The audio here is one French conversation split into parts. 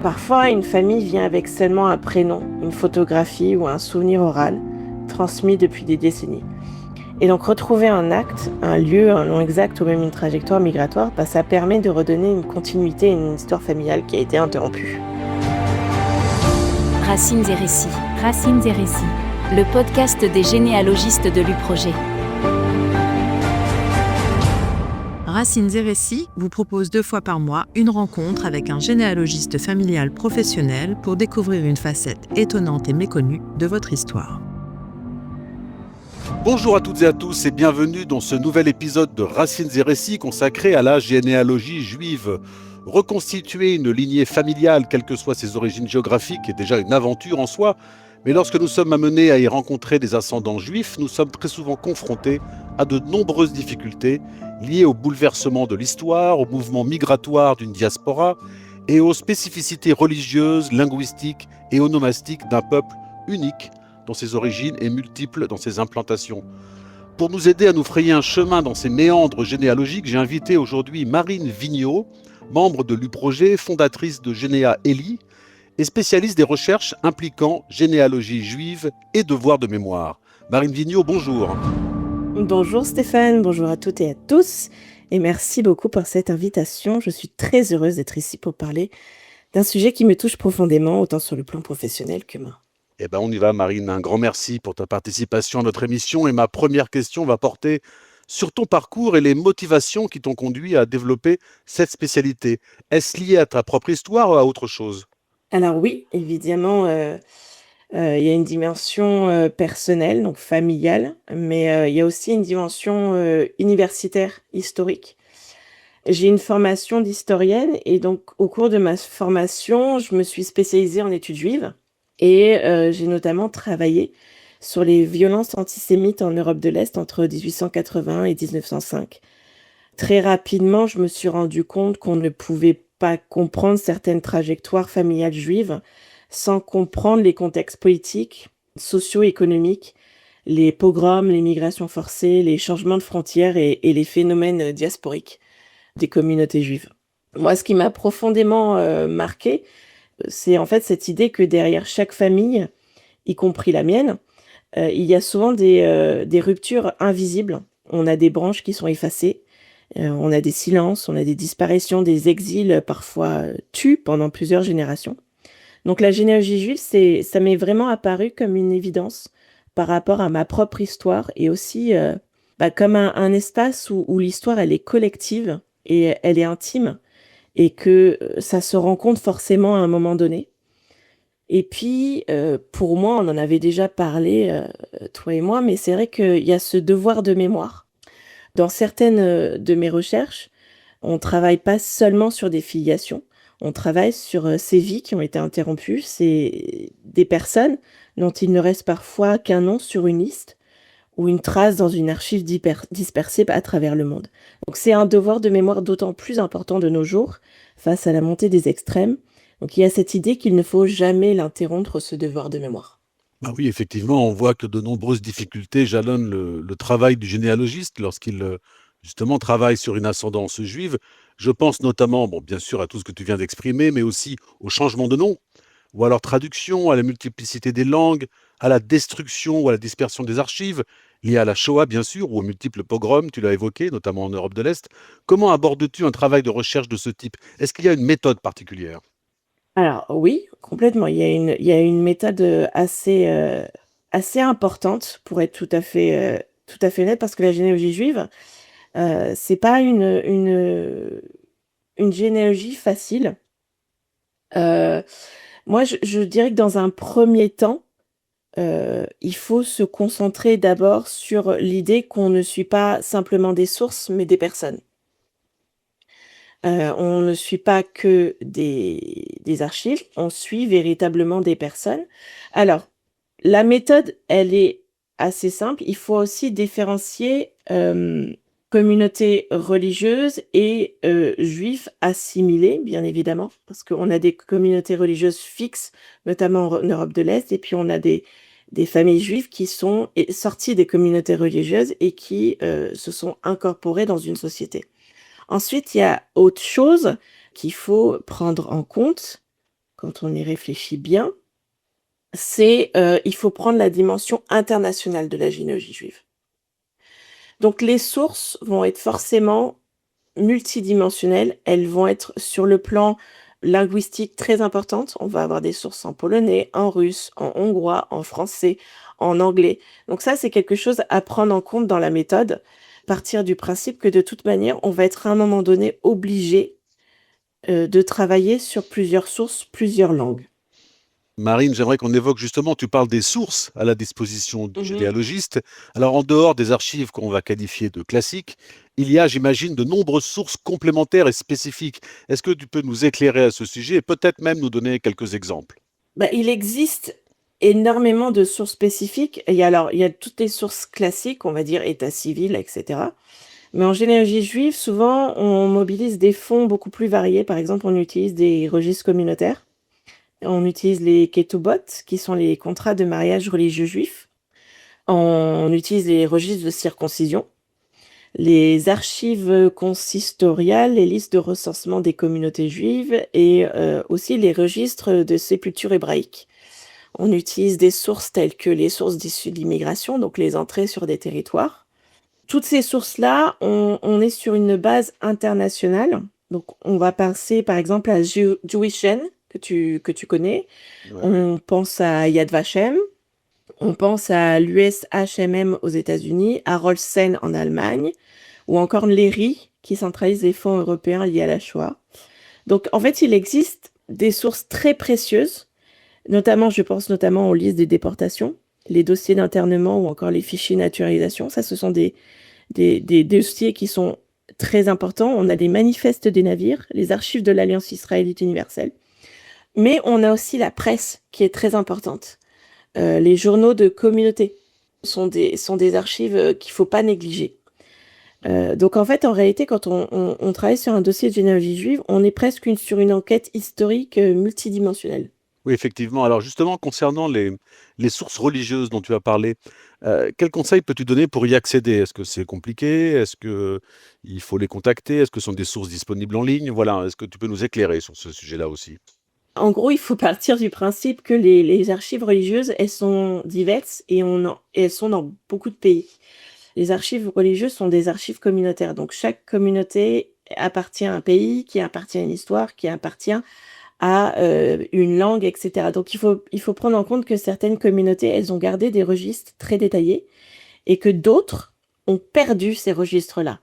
Parfois, une famille vient avec seulement un prénom, une photographie ou un souvenir oral, transmis depuis des décennies. Et donc retrouver un acte, un lieu, un nom exact ou même une trajectoire migratoire, ça permet de redonner une continuité à une histoire familiale qui a été interrompue. Racines et récits. Racines et récits. Le podcast des généalogistes de l'U-Projet. Racines et récits vous propose 2 fois par mois une rencontre avec un généalogiste familial professionnel pour découvrir une facette étonnante et méconnue de votre histoire. Bonjour à toutes et à tous et bienvenue dans ce nouvel épisode de Racines et récits consacré à la généalogie juive. Reconstituer une lignée familiale, quelles que soient ses origines géographiques, est déjà une aventure en soi, mais lorsque nous sommes amenés à y rencontrer des ascendants juifs, nous sommes très souvent confrontés à de nombreuses difficultés liées au bouleversement de l'histoire, au mouvement migratoire d'une diaspora et aux spécificités religieuses, linguistiques et onomastiques d'un peuple unique dans ses origines et multiples dans ses implantations. Pour nous aider à nous frayer un chemin dans ces méandres généalogiques, j'ai invité aujourd'hui Marine Vigneault, membre de l'U-Projet, fondatrice de Généa Eli et spécialiste des recherches impliquant généalogie juive et devoir de mémoire. Marine Vigneault, bonjour. Bonjour Stéphane, bonjour à toutes et à tous, et merci beaucoup pour cette invitation. Je suis très heureuse d'être ici pour parler d'un sujet qui me touche profondément, autant sur le plan professionnel qu'humain. Eh bien, on y va, Marine. Un grand merci pour ta participation à notre émission. Et ma première question va porter sur ton parcours et les motivations qui t'ont conduit à développer cette spécialité. Est-ce lié à ta propre histoire ou à autre chose ? Alors oui, évidemment, il y a une dimension personnelle, donc familiale, mais il y a aussi une dimension universitaire, historique. J'ai une formation d'historienne et donc au cours de ma formation, je me suis spécialisée en études juives et j'ai notamment travaillé sur les violences antisémites en Europe de l'Est entre 1880 et 1905. Très rapidement, je me suis rendu compte qu'on ne pouvait pas comprendre certaines trajectoires familiales juives sans comprendre les contextes politiques, socio-économiques, les pogroms, les migrations forcées, les changements de frontières et les phénomènes diasporiques des communautés juives. Moi, ce qui m'a profondément marqué, c'est en fait cette idée que derrière chaque famille, y compris la mienne, il y a souvent des ruptures invisibles. On a des branches qui sont effacées, on a des silences, on a des disparitions, des exils parfois tués pendant plusieurs générations. Donc la généalogie juive, ça m'est vraiment apparu comme une évidence par rapport à ma propre histoire et aussi comme un espace où l'histoire elle est collective et elle est intime et que ça se rencontre forcément à un moment donné. Et puis, pour moi, on en avait déjà parlé, toi et moi, mais c'est vrai qu'il y a ce devoir de mémoire. Dans certaines de mes recherches, on ne travaille pas seulement sur des filiations, on travaille sur ces vies qui ont été interrompues, c'est des personnes dont il ne reste parfois qu'un nom sur une liste ou une trace dans une archive dispersée à travers le monde. Donc c'est un devoir de mémoire d'autant plus important de nos jours, face à la montée des extrêmes. Donc il y a cette idée qu'il ne faut jamais l'interrompre, ce devoir de mémoire. Ah oui, effectivement, on voit que de nombreuses difficultés jalonnent le travail du généalogiste lorsqu'il justement travaille sur une ascendance juive. Je pense notamment, bon, bien sûr, à tout ce que tu viens d'exprimer, mais aussi au changement de nom, ou à leur traduction, à la multiplicité des langues, à la destruction ou à la dispersion des archives, liées à la Shoah, bien sûr, ou aux multiples pogroms, tu l'as évoqué, notamment en Europe de l'Est. Comment abordes-tu un travail de recherche de ce type ? Est-ce qu'il y a une méthode particulière ? Alors oui, complètement. Il y a une méthode assez importante pour être tout à fait honnête, parce que la généalogie juive, c'est pas une généalogie facile. Moi, je dirais que dans un premier temps, il faut se concentrer d'abord sur l'idée qu'on ne suit pas simplement des sources, mais des personnes. On ne suit pas que des archives, on suit véritablement des personnes. Alors, la méthode, elle est assez simple. Il faut aussi différencier communautés religieuses et juifs assimilés, bien évidemment, parce qu'on a des communautés religieuses fixes, notamment en Europe de l'Est, et puis on a des familles juives qui sont sorties des communautés religieuses et qui se sont incorporées dans une société. Ensuite, il y a autre chose qu'il faut prendre en compte, quand on y réfléchit bien, c'est, il faut prendre la dimension internationale de la généalogie juive. Donc les sources vont être forcément multidimensionnelles, elles vont être sur le plan linguistique très importantes. On va avoir des sources en polonais, en russe, en hongrois, en français, en anglais. Donc ça, c'est quelque chose à prendre en compte dans la méthode, partir du principe que de toute manière, on va être à un moment donné obligé, de travailler sur plusieurs sources, plusieurs langues. Marine, j'aimerais qu'on évoque justement, tu parles des sources à la disposition du Mmh. généalogiste. Alors, en dehors des archives qu'on va qualifier de classiques, il y a, j'imagine, de nombreuses sources complémentaires et spécifiques. Est-ce que tu peux nous éclairer à ce sujet et peut-être même nous donner quelques exemples? Bah, il existe énormément de sources spécifiques. Il y a toutes les sources classiques, on va dire état civil, et cetera. Mais en généalogie juive, souvent, on mobilise des fonds beaucoup plus variés. Par exemple, on utilise des registres communautaires. On utilise les ketubot, qui sont les contrats de mariage religieux juifs. On utilise les registres de circoncision, les archives consistoriales, les listes de recensement des communautés juives et aussi les registres de sépulture hébraïque. On utilise des sources telles que les sources issues de l'immigration, donc les entrées sur des territoires. Toutes ces sources-là, on est sur une base internationale. Donc, on va penser par exemple à Jewishen, que tu connais. Ouais. On pense à Yad Vashem. On pense à l'USHMM aux États-Unis, à Rollsen en Allemagne, ou encore l'ERI, qui centralise les fonds européens liés à la Shoah. Donc, en fait, il existe des sources très précieuses, notamment, je pense notamment aux listes des déportations, les dossiers d'internement ou encore les fichiers de naturalisation. Ça, ce sont des dossiers qui sont très importants. On a les manifestes des navires, les archives de l'Alliance israélite universelle. Mais on a aussi la presse qui est très importante. Les journaux de communauté sont des archives qu'il ne faut pas négliger. Donc en fait, en réalité, quand on travaille sur un dossier de généalogie juive, on est presque sur une enquête historique multidimensionnelle. Oui, effectivement. Alors justement, concernant les sources religieuses dont tu as parlé, quels conseils peux-tu donner pour y accéder? Est-ce que c'est compliqué? Est-ce qu'il faut les contacter? Est-ce que ce sont des sources disponibles en ligne? Voilà, est-ce que tu peux nous éclairer sur ce sujet-là aussi? En gros, il faut partir du principe que les archives religieuses, elles sont diverses et elles sont dans beaucoup de pays. Les archives religieuses sont des archives communautaires. Donc chaque communauté appartient à un pays, qui appartient à une histoire, qui appartient à une langue, et cetera. Donc il faut prendre en compte que certaines communautés, elles ont gardé des registres très détaillés et que d'autres ont perdu ces registres-là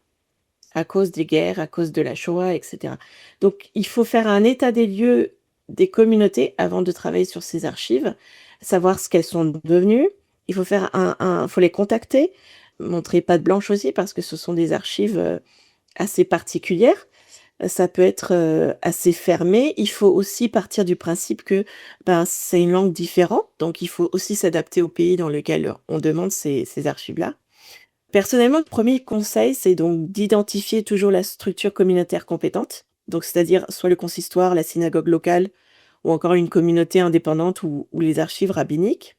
à cause des guerres, à cause de la Shoah, et cetera. Donc il faut faire un état des lieux des communautés avant de travailler sur ces archives, savoir ce qu'elles sont devenues. Il faut faire faut les contacter, montrer patte blanche aussi parce que ce sont des archives assez particulières. Ça peut être assez fermé. Il faut aussi partir du principe que c'est une langue différente, donc il faut aussi s'adapter au pays dans lequel on demande ces archives-là. Personnellement, le premier conseil, c'est donc d'identifier toujours la structure communautaire compétente, donc c'est-à-dire soit le consistoire, la synagogue locale, ou encore une communauté indépendante ou les archives rabbiniques.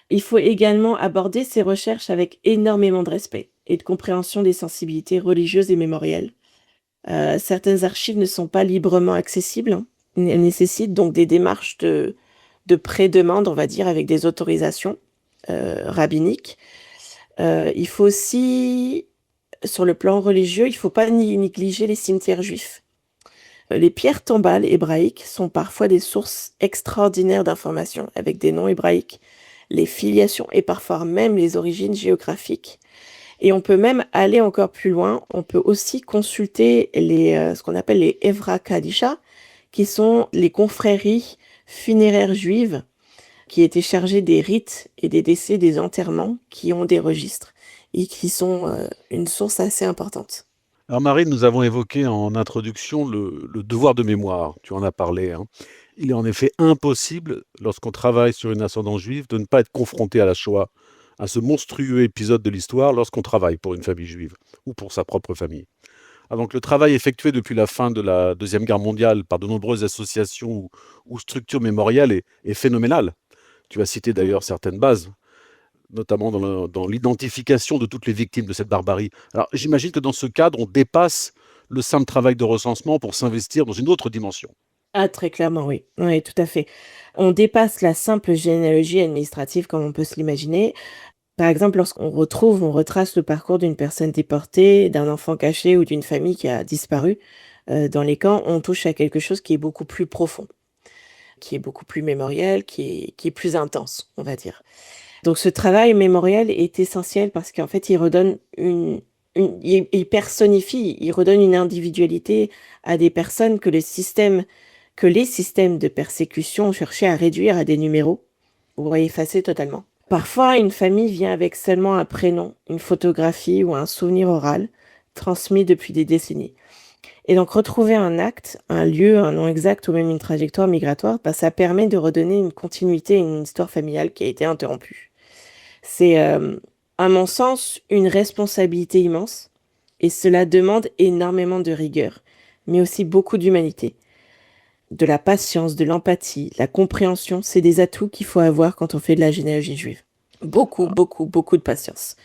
Il faut également aborder ces recherches avec énormément de respect et de compréhension des sensibilités religieuses et mémorielles. Certaines archives ne sont pas librement accessibles, hein. Elles nécessitent donc des démarches de pré-demande, on va dire, avec des autorisations rabbiniques. Il faut aussi, sur le plan religieux, il ne faut pas négliger les cimetières juifs. Les pierres tombales hébraïques sont parfois des sources extraordinaires d'informations, avec des noms hébraïques, les filiations et parfois même les origines géographiques. Et on peut même aller encore plus loin. On peut aussi consulter ce qu'on appelle les Evra Kadisha, qui sont les confréries funéraires juives qui étaient chargées des rites et des décès des enterrements, qui ont des registres et qui sont une source assez importante. Alors Marine, nous avons évoqué en introduction le devoir de mémoire, tu en as parlé, hein. Il est en effet impossible, lorsqu'on travaille sur une ascendance juive, de ne pas être confronté à la Shoah, à ce monstrueux épisode de l'histoire lorsqu'on travaille pour une famille juive ou pour sa propre famille. Ah, donc le travail effectué depuis la fin de la Deuxième Guerre mondiale par de nombreuses associations ou structures mémoriales est phénoménal. Tu as cité d'ailleurs certaines bases, notamment dans l'identification de toutes les victimes de cette barbarie. Alors j'imagine que dans ce cadre, on dépasse le simple travail de recensement pour s'investir dans une autre dimension. Ah, très clairement, oui. Oui, tout à fait. On dépasse la simple généalogie administrative comme on peut se l'imaginer. Par exemple, on retrace le parcours d'une personne déportée, d'un enfant caché ou d'une famille qui a disparu. Dans les camps, on touche à quelque chose qui est beaucoup plus profond, qui est beaucoup plus mémoriel, qui est plus intense, on va dire. Donc ce travail mémoriel est essentiel parce qu'en fait, il redonne il personnifie, il redonne une individualité à des personnes que les systèmes de persécution ont cherché à réduire à des numéros ou à effacer totalement. Parfois, une famille vient avec seulement un prénom, une photographie ou un souvenir oral transmis depuis des décennies. Et donc retrouver un acte, un lieu, un nom exact ou même une trajectoire migratoire, ça permet de redonner une continuité à une histoire familiale qui a été interrompue. C'est, à mon sens, une responsabilité immense et cela demande énormément de rigueur, mais aussi beaucoup d'humanité. De la patience, de l'empathie, la compréhension, c'est des atouts qu'il faut avoir quand on fait de la généalogie juive. Beaucoup, beaucoup, beaucoup de patience.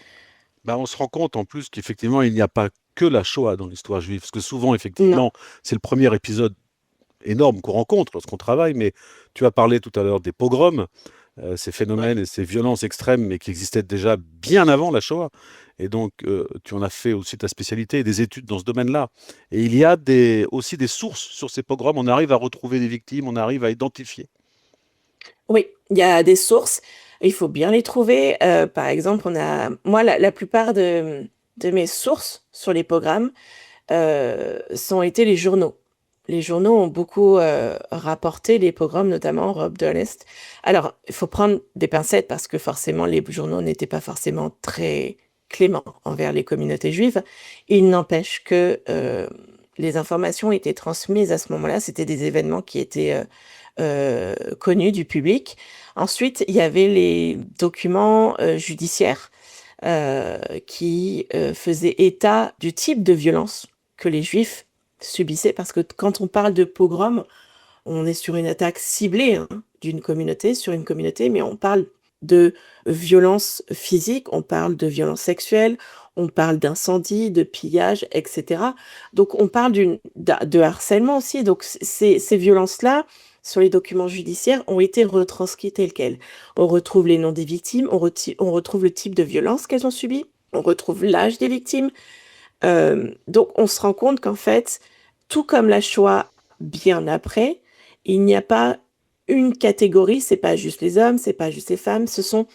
On se rend compte en plus qu'effectivement, il n'y a pas que la Shoah dans l'histoire juive, parce que souvent, Non, effectivement, c'est le premier épisode énorme qu'on rencontre lorsqu'on travaille, mais tu as parlé tout à l'heure des pogroms, ces ouais. phénomènes et ces violences extrêmes, mais qui existaient déjà bien avant la Shoah. Et donc, tu en as fait aussi ta spécialité et des études dans ce domaine-là. Et il y a aussi des sources sur ces pogroms. On arrive à retrouver des victimes, on arrive à identifier. Oui, il y a des sources, il faut bien les trouver. Par exemple, moi, la plupart de mes sources sur les programmes sont été les journaux. Les journaux ont beaucoup rapporté les pogroms, notamment en Europe de l'Est. Alors, il faut prendre des pincettes parce que forcément, les journaux n'étaient pas forcément très cléments envers les communautés juives. Il n'empêche que les informations étaient transmises à ce moment-là. C'était des événements qui étaient connus du public. Ensuite, il y avait les documents judiciaires qui faisaient état du type de violence que les Juifs subissaient, parce que quand on parle de pogrom, on est sur une attaque ciblée d'une communauté, sur une communauté, mais on parle de violence physique, on parle de violence sexuelle, on parle d'incendie, de pillage, etc. Donc on parle de harcèlement aussi. Donc ces violences-là, sur les documents judiciaires, ont été retranscrites telles quelles. On retrouve les noms des victimes, on retrouve le type de violence qu'elles ont subi, on retrouve l'âge des victimes. Donc on se rend compte qu'en fait, tout comme la Shoah bien après, il n'y a pas une catégorie, c'est pas juste les hommes, c'est pas juste les femmes, ce sont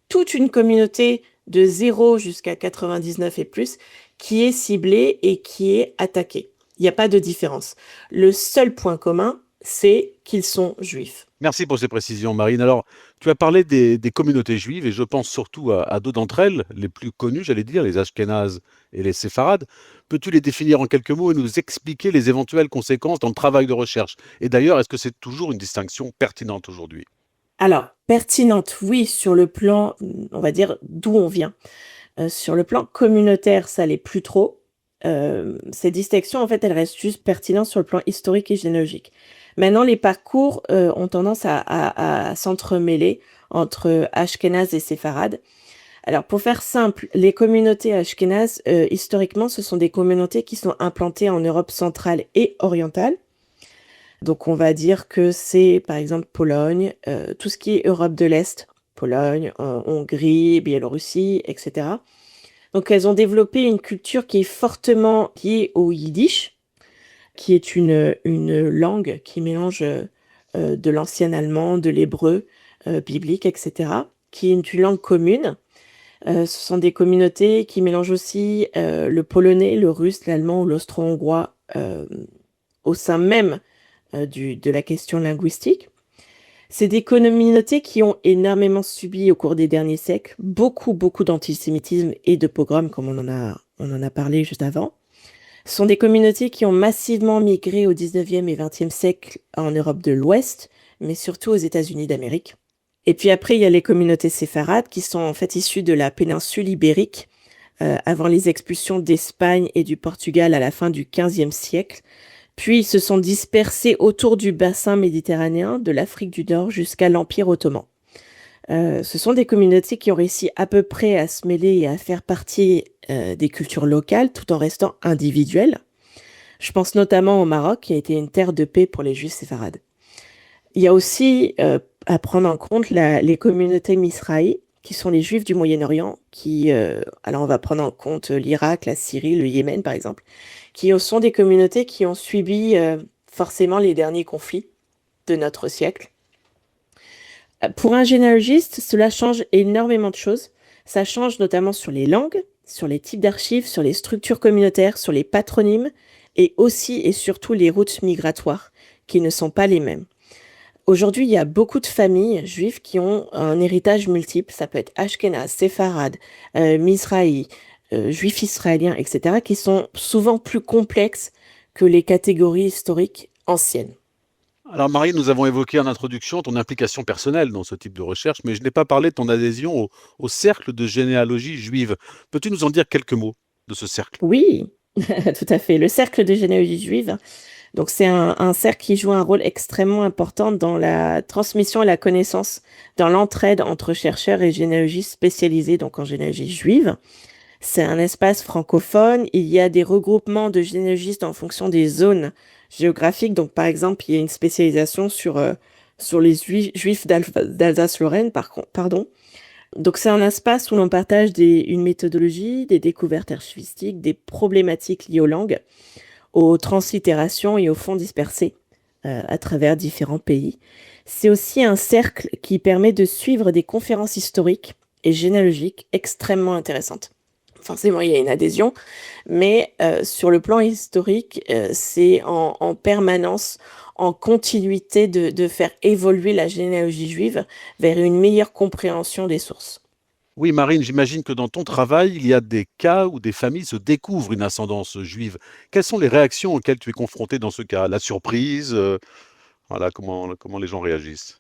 toute une communauté de 0 jusqu'à 99 et plus qui est ciblée et qui est attaquée. Il n'y a pas de différence. Le seul point commun, c'est qu'ils sont juifs. Merci pour ces précisions, Marine. Alors, tu as parlé des communautés juives et je pense surtout à deux d'entre elles, les plus connues, j'allais dire, les Ashkénazes et les Séfarades. Peux-tu les définir en quelques mots et nous expliquer les éventuelles conséquences dans le travail de recherche? Et d'ailleurs, est-ce que c'est toujours une distinction pertinente aujourd'hui? Alors, pertinente, oui, sur le plan, on va dire, d'où on vient. Sur le plan communautaire, ça l'est plus trop. Ces distinctions, en fait, elles restent juste pertinentes sur le plan historique et généalogique. Maintenant, les parcours ont tendance à s'entremêler entre Ashkénazes et séfarades. Alors, pour faire simple, les communautés ashkénazes, historiquement, ce sont des communautés qui sont implantées en Europe centrale et orientale. Donc, on va dire que c'est, par exemple, Pologne, tout ce qui est Europe de l'Est, Pologne, Hongrie, Biélorussie, etc. Donc, elles ont développé une culture qui est fortement liée au yiddish, qui est une langue qui mélange de l'ancien allemand, de l'hébreu biblique, etc., qui est une langue commune. Ce sont des communautés qui mélangent aussi le polonais, le russe, l'allemand ou l'austro-hongrois au sein même de la question linguistique. C'est des communautés qui ont énormément subi au cours des derniers siècles beaucoup, beaucoup d'antisémitisme et de pogroms, comme on en a parlé juste avant. Ce sont des communautés qui ont massivement migré au 19e et 20e siècle en Europe de l'Ouest, mais surtout aux États-Unis d'Amérique. Et puis après, il y a les communautés séfarades qui sont en fait issues de la péninsule ibérique avant les expulsions d'Espagne et du Portugal à la fin du 15e siècle. Puis ils se sont dispersés autour du bassin méditerranéen, de l'Afrique du Nord jusqu'à l'Empire ottoman. Ce sont des communautés qui ont réussi à peu près à se mêler et à faire partie des cultures locales tout en restant individuelles. Je pense notamment au Maroc, qui a été une terre de paix pour les Juifs séfarades. Il y a aussi à prendre en compte les communautés misraï, qui sont les Juifs du Moyen-Orient, alors on va prendre en compte l'Irak, la Syrie, le Yémen par exemple, qui sont des communautés qui ont subi forcément les derniers conflits de notre siècle. Pour un généalogiste, cela change énormément de choses. Ça change notamment sur les langues, sur les types d'archives, sur les structures communautaires, sur les patronymes, et aussi et surtout les routes migratoires, qui ne sont pas les mêmes. Aujourd'hui, il y a beaucoup de familles juives qui ont un héritage multiple. Ça peut être ashkénaze, séfarade, mizrahi, juifs israéliens, etc., qui sont souvent plus complexes que les catégories historiques anciennes. Alors Marie, nous avons évoqué en introduction ton implication personnelle dans ce type de recherche, mais je n'ai pas parlé de ton adhésion au cercle de généalogie juive. Peux-tu nous en dire quelques mots de ce cercle? Oui, tout à fait. Le cercle de généalogie juive, donc c'est un cercle qui joue un rôle extrêmement important dans la transmission et la connaissance, dans l'entraide entre chercheurs et généalogistes spécialisés donc en généalogie juive. C'est un espace francophone. Il y a des regroupements de généalogistes en fonction des zones géographiques. Donc, par exemple, il y a une spécialisation sur les juifs d'Alsace-Lorraine, pardon. Donc, c'est un espace où l'on partage une méthodologie, des découvertes archivistiques, des problématiques liées aux langues, aux translittérations et aux fonds dispersés à travers différents pays. C'est aussi un cercle qui permet de suivre des conférences historiques et généalogiques extrêmement intéressantes. Forcément, il y a une adhésion, mais sur le plan historique, c'est en permanence, en continuité de faire évoluer la généalogie juive vers une meilleure compréhension des sources. Oui, Marine, j'imagine que dans ton travail, il y a des cas où des familles se découvrent une ascendance juive. Quelles sont les réactions auxquelles tu es confronté dans ce cas? La surprise, voilà, comment les gens réagissent?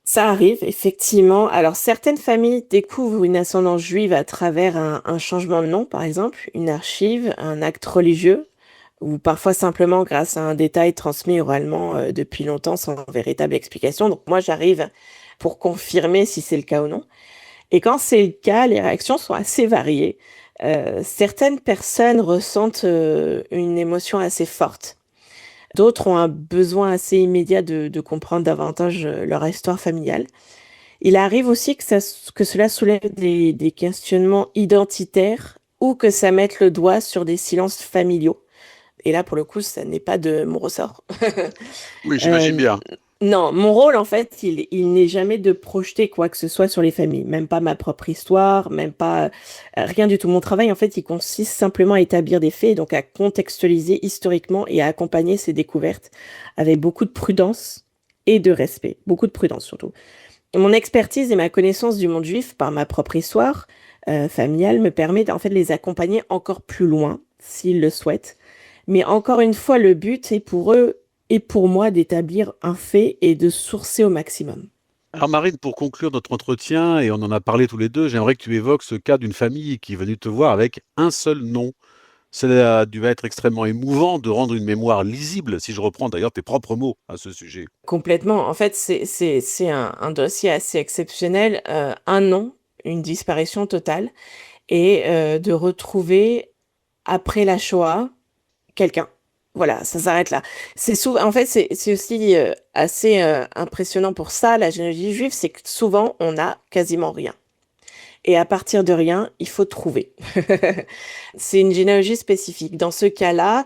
Ça arrive, effectivement. Alors, certaines familles découvrent une ascendance juive à travers un changement de nom, par exemple, une archive, un acte religieux, ou parfois simplement grâce à un détail transmis oralement depuis longtemps sans véritable explication. Donc, moi, j'arrive pour confirmer si c'est le cas ou non. Et quand c'est le cas, les réactions sont assez variées. Certaines personnes ressentent une émotion assez forte. D'autres ont un besoin assez immédiat de comprendre davantage leur histoire familiale. Il arrive aussi que cela soulève des questionnements identitaires ou que ça mette le doigt sur des silences familiaux. Et là, pour le coup, ça n'est pas de mon ressort. Oui, j'imagine Euh, bien. non, mon rôle, en fait, il n'est jamais de projeter quoi que ce soit sur les familles, même pas ma propre histoire, même pas rien du tout. Mon travail, en fait, il consiste simplement à établir des faits, donc à contextualiser historiquement et à accompagner ces découvertes avec beaucoup de prudence et de respect, beaucoup de prudence surtout. Mon expertise et ma connaissance du monde juif par ma propre histoire familiale me permet en fait de les accompagner encore plus loin, s'ils le souhaitent. Mais encore une fois, le but est pour eux et pour moi d'établir un fait et de sourcer au maximum. Alors Marine, pour conclure notre entretien, et on en a parlé tous les deux, j'aimerais que tu évoques ce cas d'une famille qui est venue te voir avec un seul nom. Cela a dû être extrêmement émouvant de rendre une mémoire lisible, si je reprends d'ailleurs tes propres mots à ce sujet. Complètement. En fait, c'est un dossier assez exceptionnel. Un nom, une disparition totale, et de retrouver, après la Shoah, quelqu'un. Voilà, ça s'arrête là. En fait, c'est aussi assez impressionnant pour ça, la généalogie juive, c'est que souvent, on n'a quasiment rien. Et à partir de rien, il faut trouver. C'est une généalogie spécifique. Dans ce cas-là,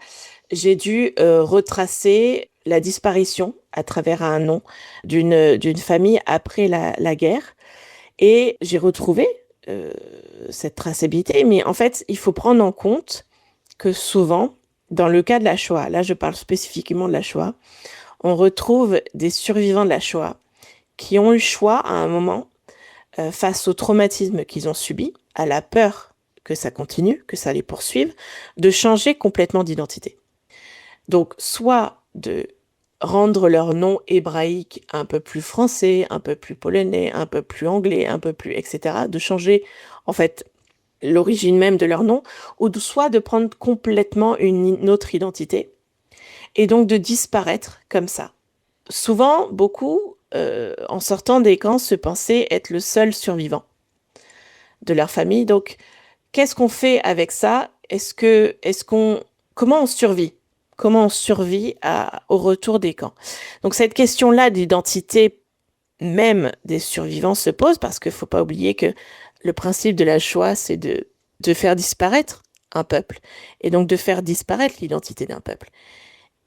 j'ai dû retracer la disparition à travers un nom d'une famille après la guerre. Et j'ai retrouvé cette traçabilité. Mais en fait, il faut prendre en compte que souvent, dans le cas de la Shoah, là je parle spécifiquement de la Shoah, on retrouve des survivants de la Shoah qui ont eu le choix à un moment, face au traumatisme qu'ils ont subi, à la peur que ça continue, que ça les poursuive, de changer complètement d'identité. Donc soit de rendre leur nom hébraïque un peu plus français, un peu plus polonais, un peu plus anglais, un peu plus, etc., de changer en fait l'origine même de leur nom, ou soit de prendre complètement une autre identité, et donc de disparaître comme ça. Souvent, beaucoup, en sortant des camps, se pensaient être le seul survivant de leur famille. Donc, qu'est-ce qu'on fait avec ça? Comment on survit? comment on survit au retour des camps. Donc cette question-là d'identité même des survivants se pose parce qu'il ne faut pas oublier que le principe de la Shoah, c'est de faire disparaître un peuple et donc de faire disparaître l'identité d'un peuple.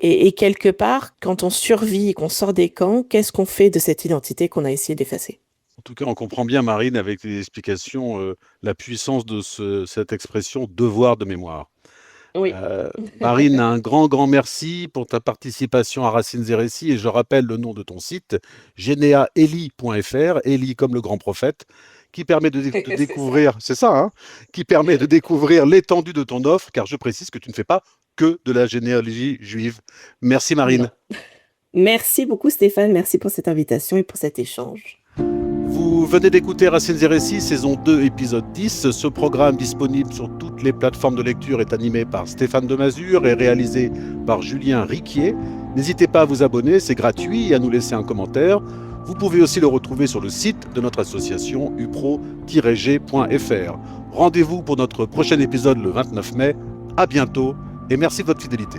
Et quelque part, quand on survit et qu'on sort des camps, qu'est-ce qu'on fait de cette identité qu'on a essayé d'effacer ? En tout cas, on comprend bien, Marine, avec tes explications, la puissance de cette expression devoir de mémoire. Oui. Marine, un grand merci pour ta participation à Racines et Récits. Et je rappelle le nom de ton site, geneaeli.fr, Eli comme le grand prophète, qui permet de découvrir, c'est ça, hein, qui permet de découvrir l'étendue de ton offre, car je précise que tu ne fais pas que de la généalogie juive. Merci Marine. Non. Merci beaucoup Stéphane, merci pour cette invitation et pour cet échange. Vous venez d'écouter Racines et Récits, saison 2, épisode 10. Ce programme disponible sur toutes les plateformes de lecture est animé par Stéphane Demazure et réalisé par Julien Riquier. N'hésitez pas à vous abonner, c'est gratuit, et à nous laisser un commentaire. Vous pouvez aussi le retrouver sur le site de notre association upro-g.fr. Rendez-vous pour notre prochain épisode le 29 mai. À bientôt et merci de votre fidélité.